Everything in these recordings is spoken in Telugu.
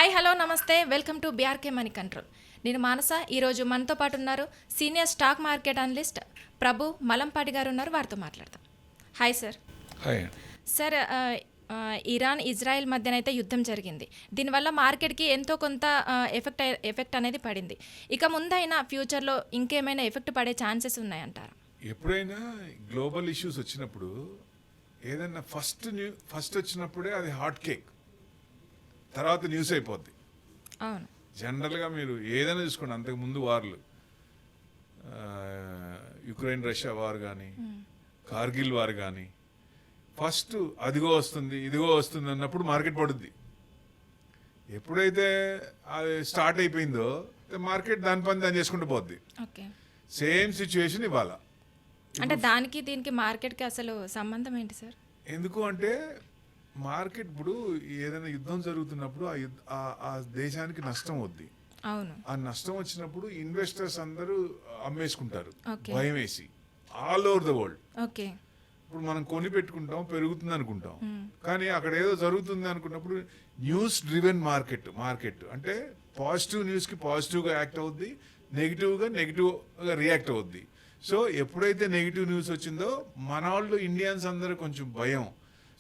హాయ్ హలో నమస్తే welcome to BRK money control. నేను మానస. ఈరోజు మనతో పాటు ఉన్నారు senior stock market analyst Prabhu Malampati గారు ఉన్నారు. వారితో మాట్లాడతాం. Hi sir. Hi sir, Iran Israel మధ్యనైతే యుద్ధం జరిగింది. దీనివల్ల మార్కెట్కి ఎంతో కొంత ఎఫెక్ట్ అనేది పడింది. ఇక ముందైనా ఫ్యూచర్లో ఇంకేమైనా ఎఫెక్ట్ పడే ఛాన్సెస్ ఉన్నాయంటారా? ఎప్పుడైనా గ్లోబల్ ఇష్యూస్ వచ్చినప్పుడు ఏదైనా ఫస్ట్ వచ్చినప్పుడే అది హాట్ కేక్, తర్వాత న్యూస్ అయిపోద్ది. అవును, జనరల్గా మీరు ఏదైనా చూసుకోండి, అంతకుముందు వార్లు, యుక్రెయిన్ రష్యా వార్ కానీ, కార్గిల్ వార్ కానీ, ఫస్ట్ అదిగో వస్తుంది ఇదిగో వస్తుంది అన్నప్పుడు మార్కెట్ పడుద్ది. ఎప్పుడైతే అది స్టార్ట్ అయిపోయిందో మార్కెట్ దాని పని దాన్ని చేసుకుంటూ పోద్ది. ఓకే. సేమ్ సిచ్యువేషన్ ఇవాళ. అంటే దానికి దీనికి మార్కెట్కి అసలు సంబంధం ఏంటి సార్? ఎందుకు అంటే మార్కెట్ ఇప్పుడు ఏదైనా యుద్ధం జరుగుతున్నప్పుడు ఆ దేశానికి నష్టం వద్ది. అవును. ఆ నష్టం వచ్చినప్పుడు ఇన్వెస్టర్స్ అందరూ అమ్మేసుకుంటారు Okay. భయం వేసి, all over the world. Okay. ఇప్పుడు మనం కొని పెట్టుకుంటాం, పెరుగుతుంది అనుకుంటాం, కానీ అక్కడ ఏదో జరుగుతుంది అనుకున్నప్పుడు న్యూస్ డ్రివెన్ మార్కెట్ అంటే పాజిటివ్ న్యూస్ కి పాజిటివ్ గా యాక్ట్ అవుద్ది, నెగిటివ్ గా రియాక్ట్ అవుద్ది. సో ఎప్పుడైతే నెగిటివ్ న్యూస్ వచ్చిందో మన వాళ్ళు ఇండియన్స్ అందరూ కొంచెం భయం.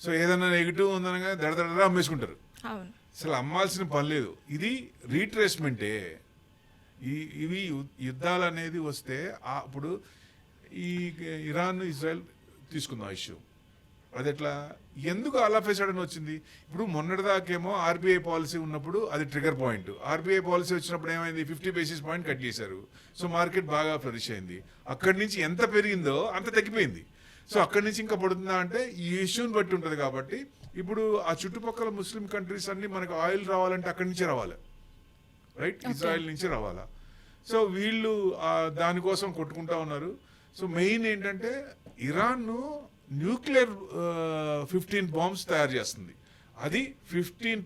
సో ఏదైనా నెగిటివ్ ఉందనగా దడదడ అమ్మేసుకుంటారు. అవును. అసలు అమ్మాల్సిన పని లేదు. ఇది రీట్రేస్మెంటే. ఇవి యుద్ధాలు అనేది వస్తే అప్పుడు ఈ ఇరాన్ ఇజ్రాయెల్ తీసుకుందాం ఇష్యూ. అది ఎట్లా, ఎందుకు అలా ఫేసాడని వచ్చింది? ఇప్పుడు మొన్నటిదాకేమో ఆర్బీఐ పాలసీ ఉన్నప్పుడు అది ట్రిగర్ పాయింట్. ఆర్బీఐ పాలసీ వచ్చినప్పుడు ఏమైంది, 50 బేసిస్ పాయింట్ కట్ చేశారు. సో మార్కెట్ బాగా ఫ్లరిష్ అయింది. అక్కడి నుంచి ఎంత పెరిగిందో అంత తగ్గిపోయింది. సో అక్కడి నుంచి ఇంకా పడుతుందా అంటే ఈ ఇష్యూని బట్టి ఉంటుంది. కాబట్టి ఇప్పుడు ఆ చుట్టుపక్కల ముస్లిం కంట్రీస్ అన్ని మనకు ఆయిల్ రావాలంటే అక్కడి నుంచే రావాలి, రైట్? ఇజ్రాయెల్ నుంచి రావాలా. సో వీళ్ళు దానికోసం కొట్టుకుంటా ఉన్నారు. సో మెయిన్ ఏంటంటే ఇరాన్ న్యూక్లియర్ 15 బాంబ్స్ తయారు చేస్తుంది. అది 15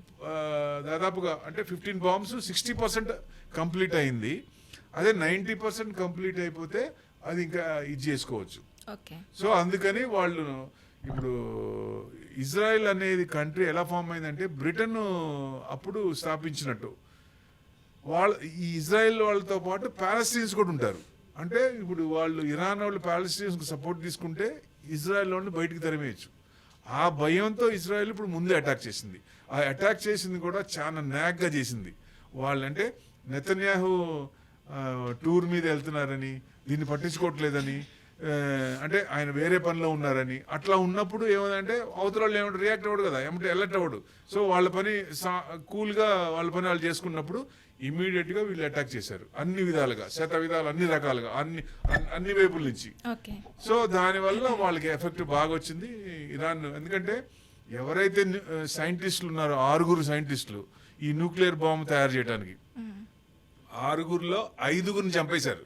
దాదాపుగా అంటే 15 బాంబ్స్ 60% కంప్లీట్ అయింది. అదే 90% కంప్లీట్ అయిపోతే అది ఇంకా ఇది చేసుకోవచ్చు. సో అందుకని వాళ్ళు ఇప్పుడు ఇజ్రాయెల్ అనేది కంట్రీ ఎలా ఫామ్ అయిందంటే బ్రిటన్ అప్పుడు స్థాపించినట్టు ఈ ఇజ్రాయెల్ వాళ్ళతో పాటు పాలస్తీన్స్ కూడా ఉంటారు. అంటే ఇప్పుడు వాళ్ళు ఇరాన్ వాళ్ళు పాలస్తీన్స్ సపోర్ట్ తీసుకుంటే ఇజ్రాయెల్ వాళ్ళని బయటికి తరిమేయచ్చు. ఆ భయంతో ఇజ్రాయెల్ ఇప్పుడు ముందే అటాక్ చేసింది. ఆ అటాక్ చేసింది కూడా చాలా నాగ్గా చేసింది. వాళ్ళంటే నెతన్యాహు టూర్ మీద వెళ్తున్నారని, దీన్ని పట్టించుకోవట్లేదని, అంటే ఆయన వేరే పనిలో ఉన్నారని, అట్లా ఉన్నప్పుడు ఏమంటే అవతల వాళ్ళు ఏమంటే రియాక్ట్ అవ్వడు కదా, ఏమంటే అలర్ట్ అవ్వడు. సో వాళ్ళ పని కూల్గా వాళ్ళ పని వాళ్ళు చేసుకున్నప్పుడు ఇమ్మీడియట్ గా వీళ్ళు అటాక్ చేశారు. అన్ని విధాలుగా, విధాలు, అన్ని రకాలుగా, అన్ని వైపుల నుంచి. సో దానివల్ల వాళ్ళకి ఎఫెక్ట్ బాగా వచ్చింది ఇరాన్. ఎందుకంటే ఎవరైతే సైంటిస్టులు ఉన్నారో 6 సైంటిస్టులు ఈ న్యూక్లియర్ బాంబ్ తయారు చేయడానికి, 6లో 5 చంపేశారు.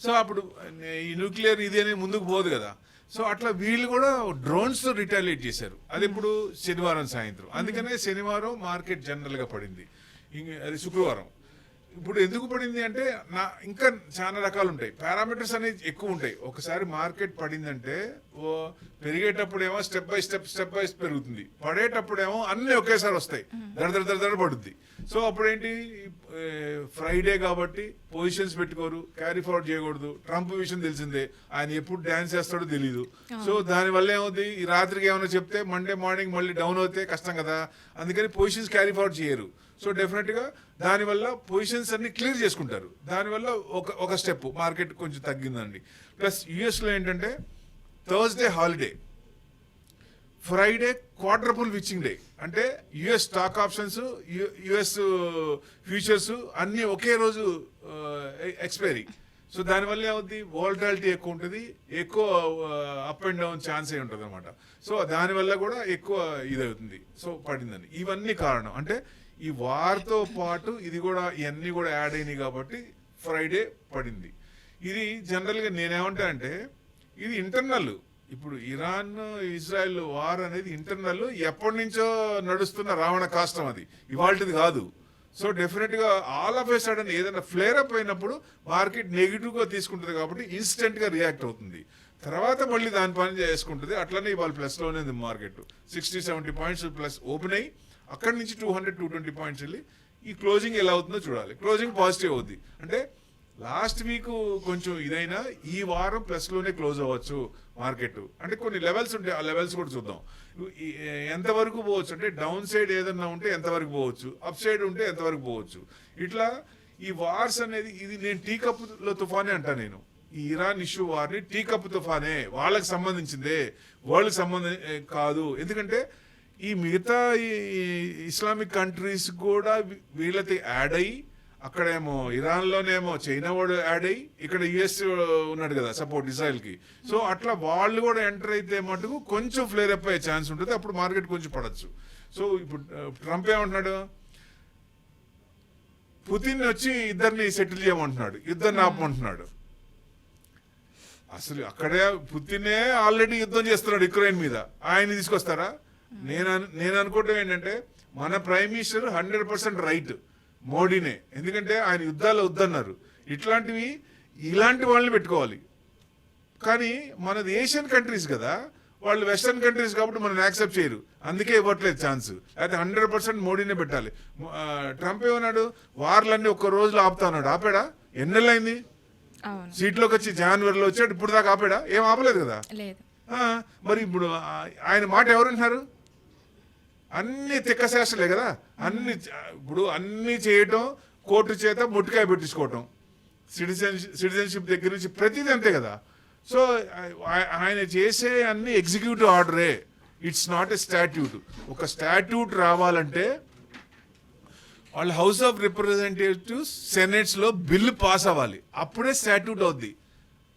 సో అప్పుడు ఈ న్యూక్లియర్ ఇది అనేది ముందుకు పోదు కదా. సో అట్లా వీళ్ళు కూడా డ్రోన్స్ తో రిటాలియేట్ చేశారు. అది ఇప్పుడు శనివారం సాయంత్రం. అందుకనే శనివారం మార్కెట్ జనరల్ గా పడింది. అది శుక్రవారం. ఇప్పుడు ఎందుకు పడింది అంటే ఇంకా చాలా రకాలు ఉంటాయి, పారామీటర్స్ అనేది ఎక్కువ ఉంటాయి. ఒకసారి మార్కెట్ పడిందంటే పెరిగేటప్పుడేమో స్టెప్ బై స్టెప్ పెరుగుతుంది, పడేటప్పుడేమో అన్ని ఒకేసారి వస్తాయి, దడ పడుద్ది. సో అప్పుడేంటి, ఫ్రైడే కాబట్టి పొజిషన్స్ పెట్టుకోరు, క్యారీ ఫార్వర్డ్ చేయకూడదు. ట్రంప్ విషయం తెలిసిందే, ఆయన ఎప్పుడు డాన్స్ చేస్తాడో తెలియదు. సో దానివల్ల ఏమవుతుంది, ఈ రాత్రికి ఏమైనా చెప్తే మండే మార్నింగ్ మళ్ళీ డౌన్ అవుతే కష్టం కదా. అందుకని పొజిషన్స్ క్యారీ ఫార్వర్డ్ చేయరు. సో డెఫినెట్ గా దానివల్ల పొజిషన్స్ అన్ని క్లియర్ చేసుకుంటారు. దానివల్ల ఒక స్టెప్ మార్కెట్ కొంచెం తగ్గిందండి. ప్లస్ యుఎస్ లో ఏంటంటే Thursday holiday, Friday quadruple witching day. అంటే US stock options, US futures అన్ని ఒకే రోజు ఎక్స్పైరీ. సో దానివల్ల ఏమవుతుంది, వోల్టాలిటీ ఎక్కువ ఉంటుంది, ఎక్కువ అప్ అండ్ డౌన్ ఛాన్స్ అయి ఉంటుంది అనమాట. సో దానివల్ల కూడా ఎక్కువ ఇదవుతుంది. సో పడిందని ఇవన్నీ కారణం. అంటే ఈ వార్తో పాటు ఇది కూడా, ఇవన్నీ కూడా యాడ్ అయినాయి కాబట్టి ఫ్రైడే పడింది. ఇది జనరల్గా నేనేమంటా అంటే ఇది ఇంటర్నల్. ఇప్పుడు ఇరాన్ ఇజ్రాయెల్ వార్ అనేది ఇంటర్నల్, ఎప్పటి నుంచో నడుస్తున్న రావణ కాష్టం, అది ఇవాళది కాదు. సో డెఫినెట్ గా ఆల్ ఆఫ్ ఏ సడన్ ఏదైనా ఫ్లేర్ అప్ అయినప్పుడు మార్కెట్ నెగిటివ్ గా తీసుకుంటుంది కాబట్టి ఇన్స్టెంట్ గా రియాక్ట్ అవుతుంది. తర్వాత మళ్ళీ దాని పని చేసుకుంటుంది. అట్లనే ఇవాళ ప్లస్ లోనే ఉంది మార్కెట్. 60-70 పాయింట్స్ ప్లస్ ఓపెన్ అయ్యి అక్కడి నుంచి 200-220 పాయింట్స్ వెళ్ళి ఈ క్లోజింగ్ ఎలా అవుతుందో చూడాలి. క్లోజింగ్ పాజిటివ్ అవుద్ది అంటే లాస్ట్ వీక్ కొంచెం ఇదైనా ఈ వారం ప్లస్లోనే క్లోజ్ అవ్వచ్చు మార్కెట్. అంటే కొన్ని లెవెల్స్ ఉంటాయి, ఆ లెవెల్స్ కూడా చూద్దాం. ఎంతవరకు పోవచ్చు అంటే డౌన్ సైడ్ ఏదన్నా ఉంటే ఎంతవరకు పోవచ్చు, అప్ సైడ్ ఉంటే ఎంతవరకు పోవచ్చు. ఇట్లా ఈ వార్స్ అనేది ఇది నేను టీ కప్పులో తుఫానే అంటా. నేను ఈ ఇరాన్ ఇష్యూ వార్ని టీ కప్పు తుఫానే, వాళ్ళకి సంబంధించిందే, వరల్డ్కి సంబంధం కాదు. ఎందుకంటే ఈ మిగతా ఈ ఇస్లామిక్ కంట్రీస్ కూడా వీళ్ళతో యాడ్ అయ్యి, అక్కడేమో ఇరాన్లోనేమో చైనా వాడు యాడ్ అయ్యి, ఇక్కడ యుఎస్ ఉన్నాడు కదా సపోర్ట్ ఇజ్రాయెల్కి. సో అట్లా వాళ్ళు కూడా ఎంటర్ అయితే మటుకు కొంచెం ఫ్లేర్ అప్ అయ్యే ఛాన్స్ ఉంటుంది, అప్పుడు మార్కెట్ కొంచెం పడచ్చు. సో ఇప్పుడు ట్రంప్ ఏమంటున్నాడు, పుతిన్ వచ్చి ఇద్దరిని సెటిల్ చేయమంటున్నాడు, యుద్ధాన్ని ఆపమంటున్నాడు. అసలు అక్కడే పుతినే ఆల్రెడీ యుద్ధం చేస్తున్నాడు యుక్రెయిన్ మీద, ఆయన తీసుకొస్తారా? నేను అనుకోవటం ఏంటంటే మన ప్రైమ్ మినిస్టర్ 100% రైట్ మోడీనే, ఎందుకంటే ఆయన యుద్ధాలు వద్దన్నారు. ఇలాంటి వాళ్ళని పెట్టుకోవాలి. కానీ మనది ఏషియన్ కంట్రీస్ కదా, వాళ్ళు వెస్టర్న్ కంట్రీస్ కాబట్టి మనం యాక్సెప్ట్ చేయరు, అందుకే ఇవ్వట్లేదు ఛాన్స్. అయితే 100% మోడీనే పెట్టాలి. ట్రంప్ ఏమన్నాడు, వార్లన్నీ ఒక్క రోజులో ఆపుతా అన్నాడు. ఆపాడా? ఎన్నెళ్ళైంది సీట్లోకి వచ్చి జనవరిలో వచ్చాడు, ఇప్పుడు దాకా ఆపాడా? ఏం ఆపలేదు కదా. మరి ఇప్పుడు ఆయన మాట ఎవరుంటున్నారు? అన్ని తిక్కశాస్త్రలే కదా. అన్ని చేయటం, కోర్టు చేత ముట్టికాయ పెట్టించుకోవటం, సిటిజన్షిప్ దగ్గర నుంచి ప్రతిదీ అంతే కదా. సో ఆయన చేసే అన్ని ఎగ్జిక్యూటివ్ ఆర్డరే, ఇట్స్ నాట్ ఎ స్టాట్యూట్. ఒక స్టాట్యూట్ రావాలంటే వాళ్ళ హౌస్ ఆఫ్ రిప్రజెంటేటివ్స్ సెనేట్స్ లో బిల్లు పాస్ అవ్వాలి, అప్పుడే స్టాట్యూట్ అవుద్ది.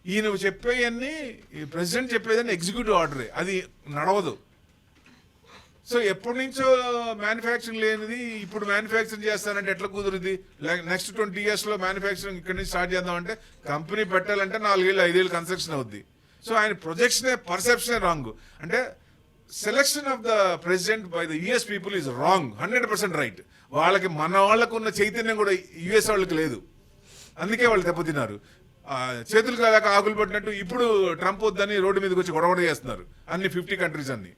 ఈయన చెప్పేయన్నీ, ప్రెసిడెంట్ చెప్పేదని ఎగ్జిక్యూటివ్ ఆర్డరే, అది నడవదు. సో ఎప్పటి నుంచో మ్యానుఫ్యాక్చరింగ్ లేనిది ఇప్పుడు మ్యానుఫ్యాక్చరింగ్ చేస్తానంటే ఎట్లా కుదురుద్ది? నెక్స్ట్ 20 years లో మ్యానుఫ్యాక్చరింగ్ ఇక్కడ నుంచి స్టార్ట్ చేద్దామంటే కంపెనీ పెట్టాలంటే 4-5 కన్స్ట్రక్షన్ అవుద్ది. సో ఆయన ప్రొజెక్షనే, పర్సెప్షనే రాంగ్. అంటే selection of the president by the US people is wrong, 100% right. మన వాళ్ళకు ఉన్న చైతన్యం కూడా యుఎస్ వాళ్ళకి లేదు, అందుకే వాళ్ళు దెబ్బతిన్నారు. చేతులు కాదాక ఆకులు పట్టినట్టు ఇప్పుడు ట్రంప్ వద్దని రోడ్డు మీదకి వచ్చి గొడవ చేస్తున్నారు అన్ని 50 కంట్రీస్ అన్ని.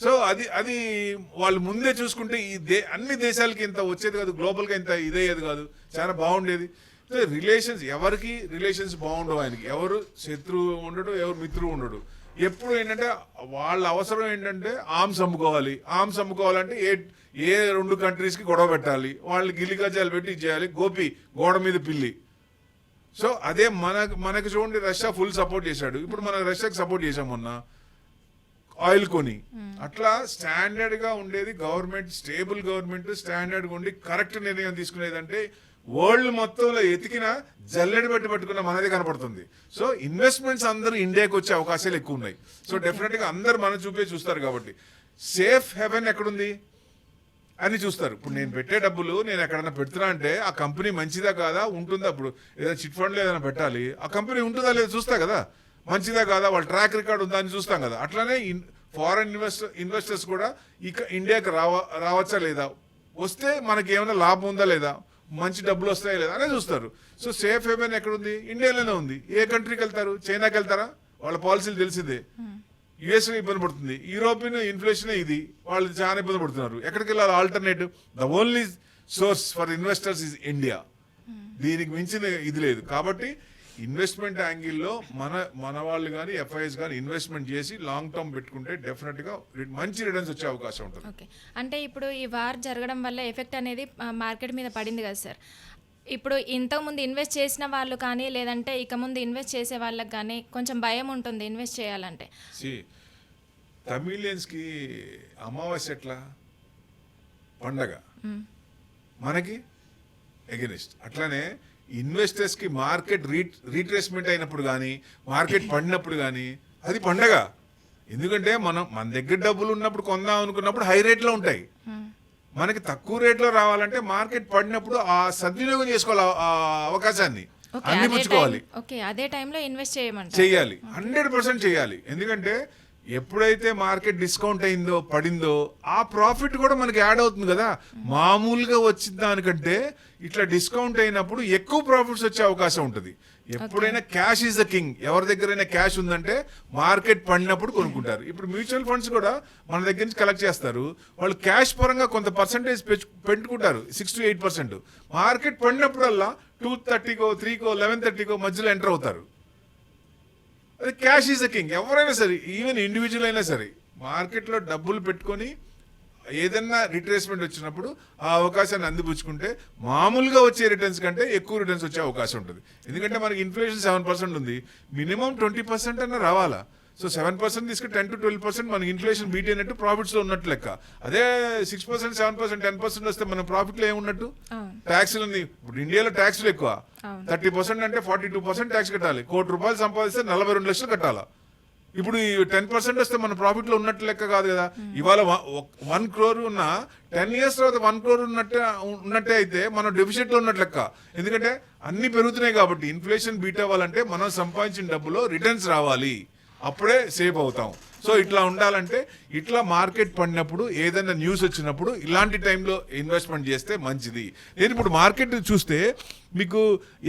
సో అది వాళ్ళు ముందే చూసుకుంటే అన్ని దేశాలకి ఇంత వచ్చేది కాదు, గ్లోబల్గా ఇంత ఇదయ్యేది కాదు, చాలా బాగుండేది. సో ఎవరికి రిలేషన్స్ బాగుండవు, ఆయనకి ఎవరు శత్రువు ఉండడు, ఎవరు మిత్రువు ఉండడు. ఎప్పుడు ఏంటంటే వాళ్ళ అవసరం ఏంటంటే ఆర్మ్స్ అమ్ముకోవాలంటే ఏ 2 కంట్రీస్కి గొడవ పెట్టాలి, వాళ్ళు గిల్లిగజ్జాలు పెట్టి చేయాలి, గోడ మీద పిల్లి. సో అదే మనకి చూడండి, రష్యా ఫుల్ సపోర్ట్ చేశాడు, ఇప్పుడు మనం రష్యాకి సపోర్ట్ చేసాం మొన్న ఆయిల్ కొని. అట్లా స్టాండర్డ్ గా ఉండేది గవర్నమెంట్, స్టేబుల్ గవర్నమెంట్, స్టాండర్డ్ గా ఉండి కరెక్ట్ నిర్ణయం తీసుకునేదంటే వరల్డ్ మొత్తంలో ఎతికిన జల్లెడ పట్టుకున్న మనదే కనపడుతుంది. సో ఇన్వెస్ట్మెంట్స్ అందరూ ఇండియాకి వచ్చే అవకాశాలు ఎక్కువ ఉన్నాయి. సో డెఫినెట్ గా అందరు మన చూస్తారు కాబట్టి సేఫ్ హెవెన్ ఎక్కడుంది అని చూస్తారు. ఇప్పుడు నేను పెట్టే డబ్బులు నేను ఎక్కడైనా పెడుతున్నా అంటే ఆ కంపెనీ మంచిదా కాదా, ఉంటుందా, ఇప్పుడు ఏదైనా చిట్ ఫండ్ లో ఏదైనా పెట్టాలి, ఆ కంపెనీ ఉంటుందా లేదా చూస్తా కదా, మంచిదా కాదా, వాళ్ళ ట్రాక్ రికార్డ్ ఉందా అని చూస్తాం కదా. అట్లానే ఫారెన్ ఇన్వెస్టర్స్ కూడా ఇండియాకి రావచ్చా లేదా, వస్తే మనకి ఏమైనా లాభం ఉందా లేదా, మంచి డబ్బులు వస్తాయా లేదా అనే చూస్తారు. సో సేఫ్ హెవెన్ ఎక్కడుంది? ఇండియాలోనే ఉంది. ఏ కంట్రీకి వెళ్తారు? చైనాకి వెళ్తారా? వాళ్ళ పాలసీలు తెలిసిందే. యుఎస్ ఇబ్బంది పడుతుంది, యూరోపియన్ ఇన్ఫ్లేషన్ ఇది, వాళ్ళు చాలా ఇబ్బంది పడుతున్నారు. ఎక్కడికి వెళ్ళాలి? Alternative, the only source for investors is India. దీనికి మించిన ఇది లేదు. కాబట్టి ఇన్వెస్ట్మెంట్ యాంగిల్లో మన వాళ్ళు కానీ ఎఫ్ఐఎస్ కానీ ఇన్వెస్ట్మెంట్ చేసి లాంగ్ టర్మ్ పెట్టుకుంటే డెఫినెట్ గా మంచి రిటర్న్స్ వచ్చే అవకాశం ఉంటుంది. ఓకే, అంటే ఇప్పుడు ఈ వార్ జరగడం వల్ల ఎఫెక్ట్ అనేది మార్కెట్ మీద పడింది కదా సార్. ఇప్పుడు ఇంతకుముందు ఇన్వెస్ట్ చేసిన వాళ్ళు కానీ లేదంటే ఇక ముందు ఇన్వెస్ట్ చేసే వాళ్ళకి కానీ కొంచెం భయం ఉంటుంది ఇన్వెస్ట్ చేయాలంటే. తమిళియన్స్కి అమావాస్య ఎట్లా పండగ, మనకి ఎగెనిస్ట్. అట్లానే ఇన్వెస్టర్స్ కి మార్కెట్ రీట్రేస్మెంట్ అయినప్పుడు కానీ, మార్కెట్ పడినప్పుడు కానీ అది పండగ. ఎందుకంటే మన దగ్గర డబ్బులు ఉన్నప్పుడు కొందాం అనుకున్నప్పుడు హై రేట్లో ఉంటాయి, మనకి తక్కువ రేట్లో రావాలంటే మార్కెట్ పడినప్పుడు ఆ సద్వినియోగం చేసుకోవాలి, ఆ అవకాశాన్ని అందిపుచ్చుకోవాలి. అదే టైంలో ఇన్వెస్ట్ చేయాలి, 100% చేయాలి. ఎందుకంటే ఎప్పుడైతే మార్కెట్ డిస్కౌంట్ అయిందో పడిందో ఆ ప్రాఫిట్ కూడా మనకి యాడ్ అవుతుంది కదా. మామూలుగా వచ్చిన దానికంటే ఇట్లా డిస్కౌంట్ అయినప్పుడు ఎక్కువ ప్రాఫిట్స్ వచ్చే అవకాశం ఉంటుంది. ఎప్పుడైనా క్యాష్ ఈజ్ ద కింగ్. ఎవరి దగ్గరైనా క్యాష్ ఉందంటే మార్కెట్ పడినప్పుడు కొనుక్కుంటారు. ఇప్పుడు మ్యూచువల్ ఫండ్స్ కూడా మన దగ్గర నుంచి కలెక్ట్ చేస్తారు. వాళ్ళు క్యాష్ పరంగా కొంత పర్సంటేజ్ పెట్టుకుంటారు, 6 to 8%. మార్కెట్ పడినప్పుడల్లా 2:30కో 3కో 11:30కో మధ్యలో ఎంటర్ అవుతారు. అది క్యాష్ ఈజ్ ద కింగ్. ఎవరైనా సరే, ఈవెన్ ఇండివిజువల్ అయినా సరే, మార్కెట్లో డబ్బులు పెట్టుకొని ఏదన్నా రిట్రేస్మెంట్ వచ్చినప్పుడు ఆ అవకాశాన్ని అందిపుచ్చుకుంటే మామూలుగా వచ్చే రిటర్న్స్ కంటే ఎక్కువ రిటర్న్స్ వచ్చే అవకాశం ఉంటుంది. ఎందుకంటే మనకి ఇన్ఫ్లేషన్ 7% ఉంది, మినిమం 20% అన్న రావాలా. సో 7% తీసుకుని 10 to 12% మనకి ఇన్ఫ్లేషన్ బీట్ అయినట్టు ప్రాఫిట్స్ లో ఉన్నట్టు లెక్క. అదే 6%, 7%, 10% వస్తే మన ప్రాఫిట్ లో ఏమున్నట్టు? ట్యాక్స్లు ఉంది. ఇప్పుడు ఇండియాలో ట్యాక్స్లు ఎక్కువ. 30% అంటే 42% ట్యాక్స్ కట్టాలి. ₹1,00,00,000 సంపాదిస్తే 42 లక్షలు కట్టాలా. ఇప్పుడు 10% వస్తే మన ప్రాఫిట్ లో ఉన్నట్టు లెక్క కాదు కదా. ఇవాళ 1 crore ఉన్న 10 years తర్వాత 1 crore ఉన్నట్టే అయితే మనం డెఫిసిట్ లో ఉన్నట్టు లెక్క. ఎందుకంటే అన్ని పెరుగుతున్నాయి కాబట్టి. ఇన్ఫ్లేషన్ బీట్ అవ్వాలంటే మనం సంపాదించిన డబ్బులో రిటర్న్స్ రావాలి, అప్పుడే సేవ్ అవుతాం. సో ఇట్లా ఉండాలంటే ఇట్లా మార్కెట్ పడినప్పుడు ఏదైనా న్యూస్ వచ్చినప్పుడు ఇలాంటి టైంలో ఇన్వెస్ట్మెంట్ చేస్తే మంచిది. నేను ఇప్పుడు మార్కెట్ చూస్తే మీకు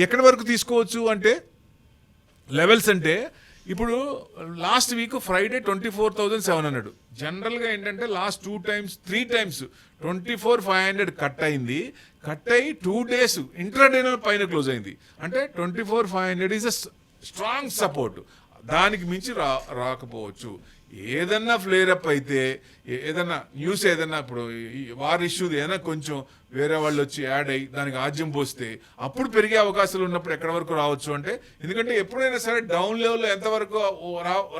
ఎక్కడి వరకు తీసుకోవచ్చు అంటే లెవెల్స్ అంటే, ఇప్పుడు లాస్ట్ వీక్ ఫ్రైడే 24,700. జనరల్గా ఏంటంటే లాస్ట్ 3 times 24,500 కట్ అయింది. కట్ అయ్యి 2 days ఇంట్రాడేలో పైన క్లోజ్ అయింది. అంటే 24,500 ఈజ్ అ స్ట్రాంగ్ సపోర్ట్. దానికి మించి రాకపోవచ్చు. ఏదన్నా ఫ్లేర్ అప్ అయితే, ఏదన్నా న్యూస్ ఏదన్నా ఇప్పుడు వార్ ఇష్యూ ఏదైనా కొంచెం వేరే వాళ్ళు వచ్చి యాడ్ అయ్యి దానికి ఆజ్యం పోస్తే అప్పుడు పెరిగే అవకాశాలు ఉన్నప్పుడు ఎక్కడి వరకు రావచ్చు అంటే, ఎందుకంటే ఎప్పుడైనా సరే డౌన్ లెవెల్లో ఎంతవరకు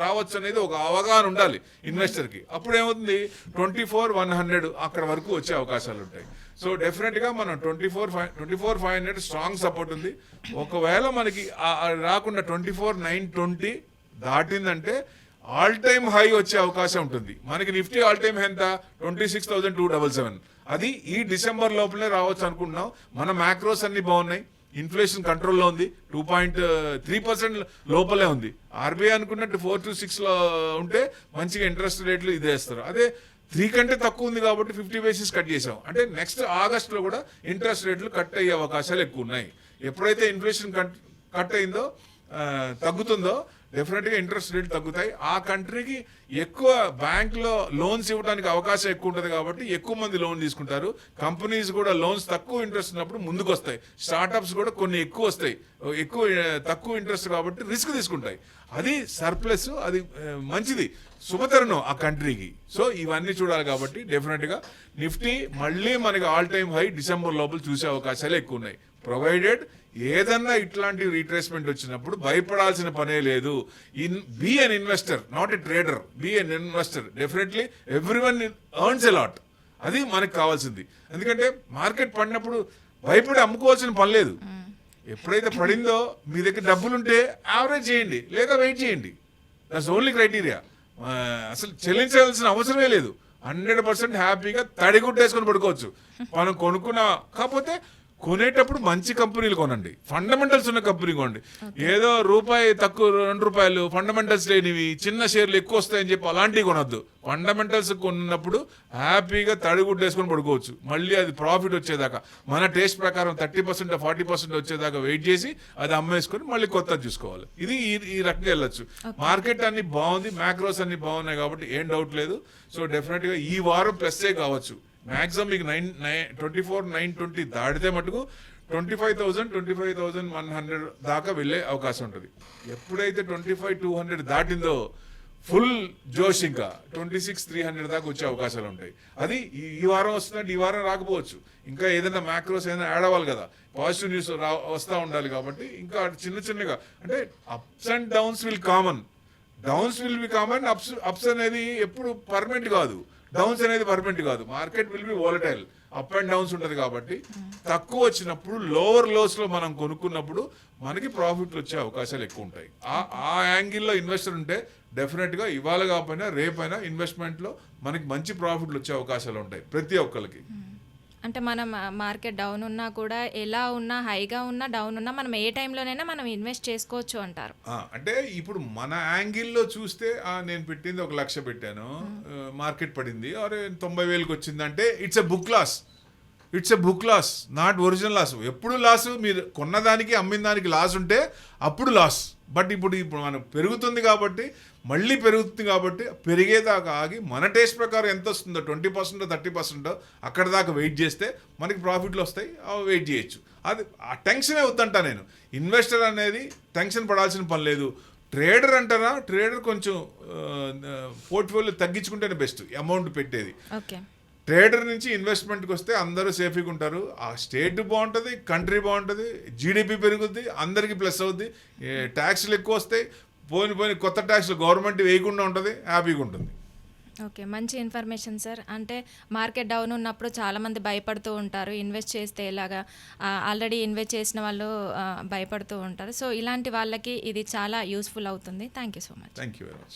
రావచ్చు అనేది ఒక అవగాహన ఉండాలి ఇన్వెస్టర్కి. అప్పుడు ఏమవుతుంది, 24,100 అక్కడ వరకు వచ్చే అవకాశాలు ఉంటాయి. సో డెఫినెట్ గా మనం 24,500 స్ట్రాంగ్ సపోర్ట్ ఉంది. ఒకవేళ మనకి రాకుండా 24,920 దాటిందంటే ఆల్ టైమ్ హై వచ్చే అవకాశం ఉంటుంది. మనకి నిఫ్టీ ఆల్ టైమ్ హై ఎంత, 26,277. అది ఈ డిసెంబర్ లోపలే రావచ్చు అనుకుంటున్నాం. మన మ్యాక్రోస్ అన్ని బాగున్నాయి, ఇన్ఫ్లేషన్ కంట్రోల్లో ఉంది, 2.3% లోపలే ఉంది. ఆర్బీఐ అనుకున్నట్టు 4 to 6 లో ఉంటే మంచిగా ఇంట్రెస్ట్ రేట్లు ఇదేస్తారు. అదే 3 కంటే తక్కువ ఉంది కాబట్టి 50 basis కట్ చేసాం. అంటే నెక్స్ట్ ఆగస్ట్ లో కూడా ఇంట్రెస్ట్ రేట్లు కట్ అయ్యే అవకాశాలు ఎక్కువ ఉన్నాయి. ఎప్పుడైతే ఇన్ఫ్లేషన్ కట్ అయిందో తగ్గుతుందో డెఫినెట్ గా ఇంట్రెస్ట్ రేట్లు తగ్గుతాయి. ఆ కంట్రీకి ఎక్కువ బ్యాంక్ లో లోన్స్ ఇవ్వడానికి అవకాశం ఎక్కువ ఉంటుంది కాబట్టి ఎక్కువ మంది లోన్ తీసుకుంటారు. కంపెనీస్ కూడా లోన్స్ తక్కువ ఇంట్రెస్ట్ ఉన్నప్పుడు ముందుకు వస్తాయి. స్టార్ట్అప్స్ కూడా కొన్ని ఎక్కువ వస్తాయి, తక్కువ ఇంట్రెస్ట్ కాబట్టి రిస్క్ తీసుకుంటాయి. అది సర్ప్లస్, అది మంచిది, శుభతరుణం ఆ కంట్రీకి. సో ఇవన్నీ చూడాలి కాబట్టి డెఫినెట్ గా నిఫ్టీ మళ్ళీ మనకి ఆల్ టైమ్ హై డిసెంబర్ లోపల చూసే అవకాశాలు ఎక్కువ ఉన్నాయి. ప్రొవైడెడ్ ఏదన్నా ఇట్లాంటి రీట్రేస్మెంట్ వచ్చినప్పుడు భయపడాల్సిన పనే లేదు. Be an investor, not a trader, be an investor. Definitely everyone earns a lot. అది మనకు కావాల్సింది. ఎందుకంటే మార్కెట్ పడినప్పుడు భయపడి అమ్ముకోవాల్సిన పని లేదు. ఎప్పుడైతే పడిందో మీ దగ్గర డబ్బులుంటే యావరేజ్ చేయండి, లేదా వెయిట్ చేయండి. That's only criteria. అసలు చెల్లించాల్సిన అవసరమే లేదు. 100% హ్యాపీగా తడిగుడ్డేసుకొని పడుకోవచ్చు. మనం కొనుక్కున్న, కాకపోతే కొనేటప్పుడు మంచి కంపెనీలు కొనండి, ఫండమెంటల్స్ ఉన్న కంపెనీ కొనండి. ఏదో రూపాయి తక్కువ, ₹2 ఫండమెంటల్స్ లేనివి చిన్న షేర్లు ఎక్కువ వస్తాయని చెప్పి అలాంటివి కొనొద్దు. ఫండమెంటల్స్ కొన్నప్పుడు హ్యాపీగా తడిగుడ్డేసుకొని పడుకోవచ్చు. మళ్ళీ అది ప్రాఫిట్ వచ్చేదాకా, మన టేస్ట్ ప్రకారం 30% 40% వచ్చేదాకా వెయిట్ చేసి అది అమ్మేసుకొని మళ్ళీ కొత్తది చూసుకోవాలి. ఇది ఈ రకంగా వెళ్ళొచ్చు. మార్కెట్ అన్ని బాగుంది, మ్యాక్రోస్ అన్ని బాగున్నాయి కాబట్టి ఏం డౌట్ లేదు. సో డెఫినెట్ గా ఈ వారం ప్లస్సే కావచ్చు. మాక్సిమం మీకు 24,920 దాటితే మటుకు 25,100 దాకా వెళ్ళే అవకాశం ఉంటుంది. ఎప్పుడైతే 25,200 దాటిందో ఫుల్ జోష్, ఇంకా 26,300 దాకా వచ్చే అవకాశాలు ఉంటాయి. అది ఈ వారం వస్తుందంటే ఈ వారం రాకపోవచ్చు. ఇంకా ఏదైనా మ్యాక్రోస్ ఏదైనా యాడ్ అవ్వాలి కదా, పాజిటివ్ న్యూస్ వస్తూ ఉండాలి కాబట్టి ఇంకా చిన్నగా అంటే ups and downs will common. Downs will be common. Ups అనేది ఎప్పుడు పర్మనెంట్ కాదు, డౌన్స్ అనేది పర్మనెంట్ కాదు. Market will be volatile, up and downs ఉంటుంది కాబట్టి తక్కువ వచ్చినప్పుడు లోవర్ లోస్ లో మనం కొనుక్కున్నప్పుడు మనకి ప్రాఫిట్లు వచ్చే అవకాశాలు ఎక్కువ ఉంటాయి. ఆ యాంగిల్లో ఇన్వెస్టర్ ఉంటే డెఫినెట్ గా ఇవాళ కాకపోయినా రేపైనా ఇన్వెస్ట్మెంట్ లో మనకి మంచి ప్రాఫిట్లు వచ్చే అవకాశాలు ఉంటాయి ప్రతి ఒక్కరికి. అంటే మనం మార్కెట్ డౌన్ ఉన్నా కూడా ఎలా ఉన్నా హైగా ఉన్నా డౌన్ ఉన్నా మనం ఏ టైంలోనైనా మనం ఇన్వెస్ట్ చేసుకోవచ్చు అంటారు. అంటే ఇప్పుడు మన యాంగిల్లో చూస్తే నేను పెట్టింది 1,00,000 పెట్టాను, మార్కెట్ పడింది అరే 90,000కి వచ్చిందంటే it's a book loss. It's a book loss, not original loss. ఎప్పుడు లాస్, మీరు కొన్నదానికి అమ్మిన దానికి లాస్ ఉంటే అప్పుడు లాస్. బట్ ఇప్పుడు మనకు పెరుగుతుంది కాబట్టి, మళ్ళీ పెరుగుతుంది కాబట్టి పెరిగేదాకా ఆగి మన టేస్ట్ ప్రకారం ఎంత వస్తుందో 20% 30% అక్కడ దాకా వెయిట్ చేస్తే మనకి ప్రాఫిట్లు వస్తాయి, వెయిట్ చేయొచ్చు. అది ఆ టెన్షనే వద్దంటా నేను. ఇన్వెస్టర్ అనేది టెన్షన్ పడాల్సిన పని లేదు. ట్రేడర్ అంటారా, ట్రేడర్ కొంచెం పోర్ట్ఫోలియో తగ్గించుకుంటేనే బెస్ట్ అమౌంట్ పెట్టేది. ఓకే. ట్రేడర్ నుంచి ఇన్వెస్ట్మెంట్కి వస్తే అందరూ సేఫ్గా ఉంటారు. ఆ స్టేట్ బాగుంటుంది, కంట్రీ బాగుంటుంది, జీడిపి పెరుగుద్ది, అందరికీ ప్లస్ అవుద్ది, ట్యాక్స్లు ఎక్కువ వస్తాయి, పోని కొత్త ట్యాక్స్లు గవర్నమెంట్ వేయకుండా ఉంటుంది, హ్యాపీగా ఉంటుంది. ఓకే, మంచి ఇన్ఫర్మేషన్ సార్. అంటే మార్కెట్ డౌన్ ఉన్నప్పుడు చాలామంది భయపడుతూ ఉంటారు, ఇన్వెస్ట్ చేస్తే ఎలాగా, ఆల్రెడీ ఇన్వెస్ట్ చేసిన వాళ్ళు భయపడుతూ ఉంటారు. సో ఇలాంటి వాళ్ళకి ఇది చాలా యూస్ఫుల్ అవుతుంది. Thank you so much. Thank you very much.